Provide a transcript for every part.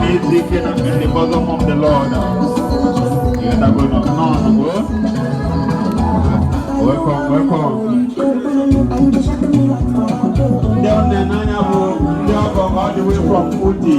is digging in the bosom of the Lord. Yes, I'm going on. Welcome. They come all the way from Uti.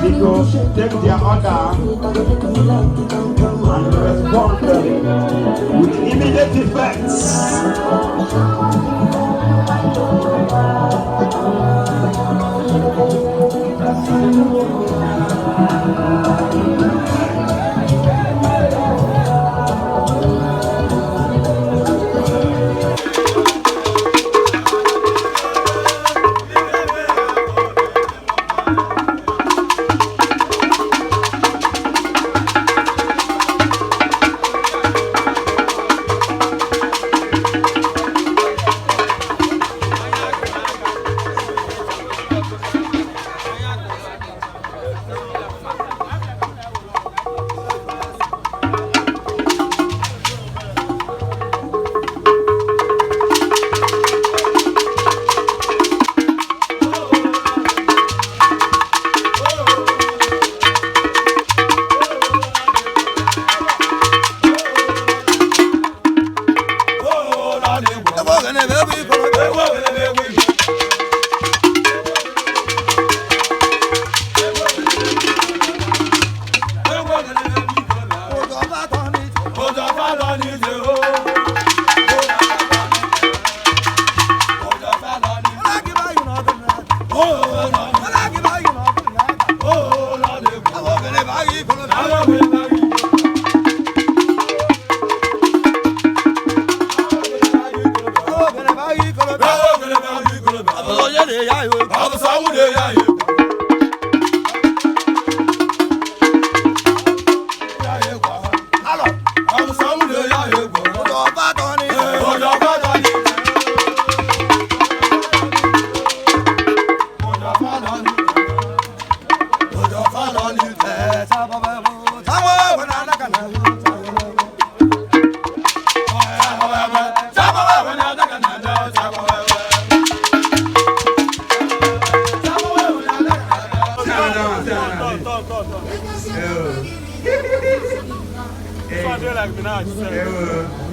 Because take their order and respond with immediate effects.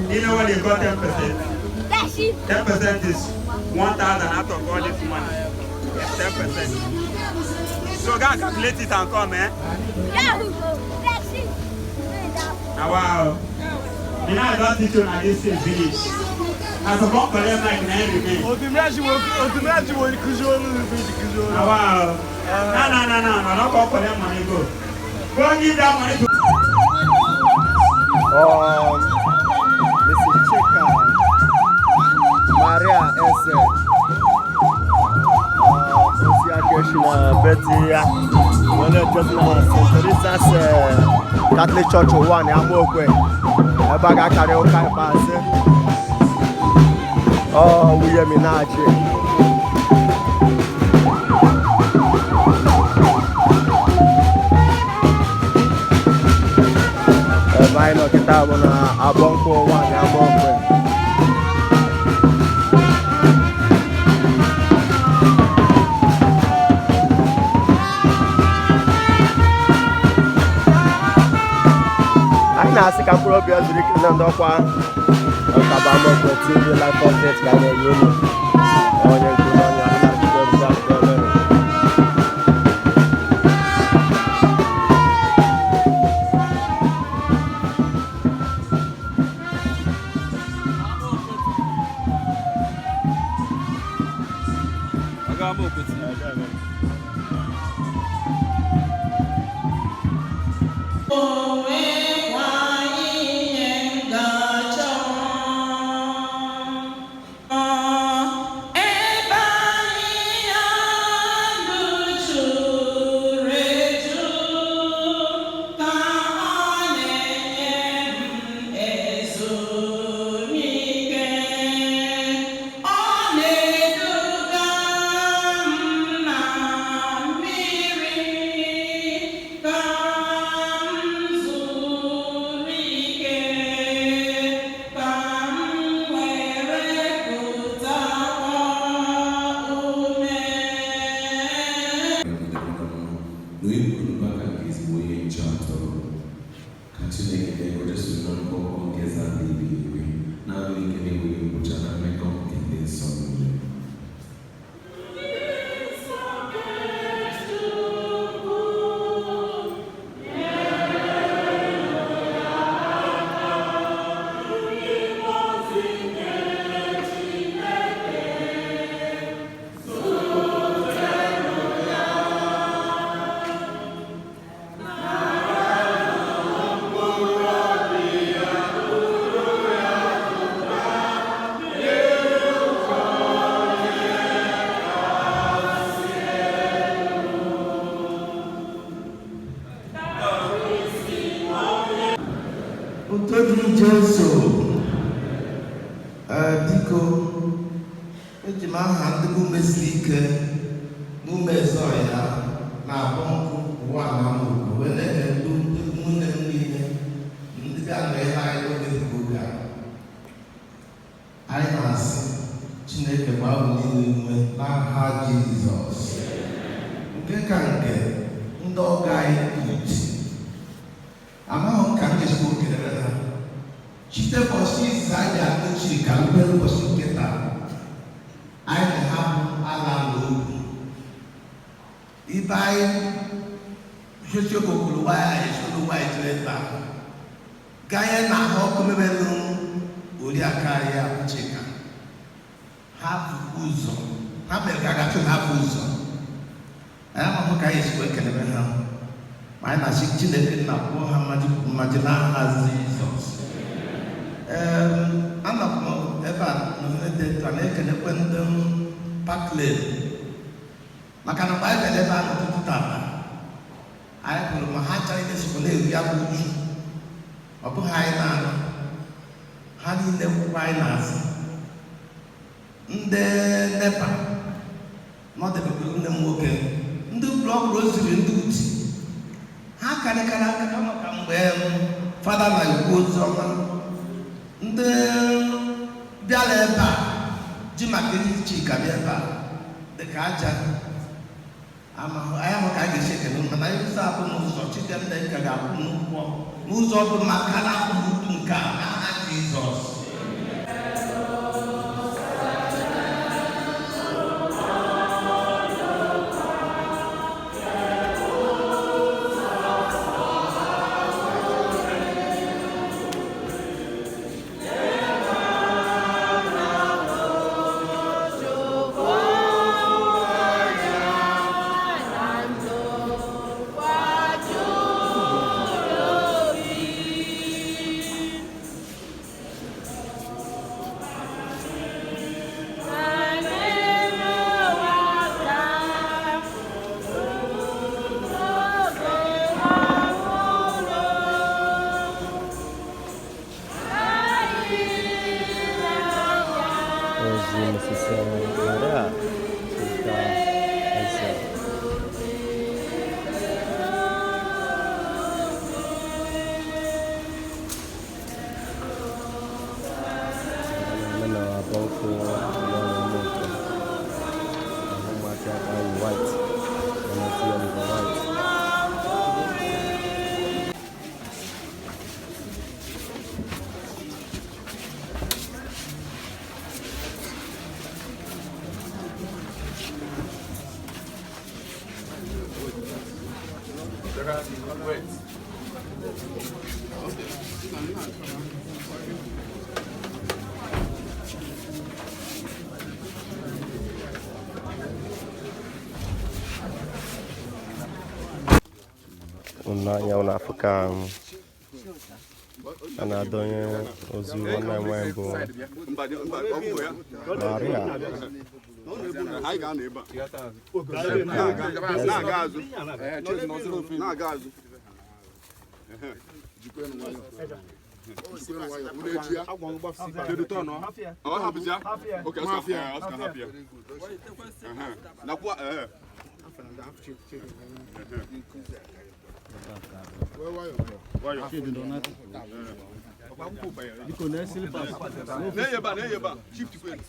You know when you got 10%? 10% is 1,000 out of all this money. It's 10%. So God calculate it and come, eh? Now, wow. You know I don't teach you on this village. As a come collect my name remain. Now, wow. No, don't come collect money, go. Go give that money to Mrs. Chika Maria Ese Association Betty when it just St. Teresa's Catholic Church one Amokwe Ebaga Karaoke Pass William Inachi Vaino kita na abong ko one abong ko. Ana si kapuro bi azuri kinando kwa. Akabamo ko TV live update ka na yoni. Onye kuno nya na ko za ko. n'ume siri ike n'ume ezo ya na-akpọ nkụ ụwa na mụrụ wee na-edu ụmụnne m niile ndị ga-anọ ebe anyị n'oge dị oge a. Anyị na-asị Chineke gbaa unu niile ume n'aha Jizọs. Nke ka nke ndị ọga anyị uti amaghị m ka m ga-esi kelere ha site ụbọchị izizi anyị akụchi ka mbere ụbọchị nke taa anyị na-ahapụ ala n'ogu ibe anyị sochiokokoro waya esoro waya jere taa ganye na ahụ ọkụ mebelu oriaka ya Chika hapụ ụzọ ha mere ka gachi hapụ ụzọ anyị amahụ ka anyị esi wee kelere ha ma anyị na-asị Chineke nna kpụọ ha mmaji n'aha Jizọs. Anọkwa m ebe a n'Unedeta na-ekelekwe ndị Parkland maka na mgbe anyị bịara ebe a n'ụtụtụ tata anyị hụrụ ma ha chọrọ imesikwa na-eru ya bụ uju ọ bụghị anyị na-anọ ha niile kwụkwa anyị n'azụ ndị NEPA nọdebebere nne m nwoke ndị blọk roziri ndị uti ha karịkara aka maka mgbe fada na-ekwu ozi ọma ndị bịara ebe a ji maka ihe Chika bịa ebe a dịka aja anyị ahụ ka a ga-esi ekele mana anyị ụzọ abụ n'ụzọ Chidimma ga-akwụ n'ụgwọ n'ụzọ ọ bụla maka na-akwụ n'utu nke a n'aha Jizọs. Unanya unafika anadonye ozu wana mwembo Maria Anyị ga-anọ ebe a na-aga-azụ jikọrọ nwayọ unu echi ya kedu tọnụ ọ hapụzi ya oke ọsọ hapụ ya nakwa na-eyeba shift kwen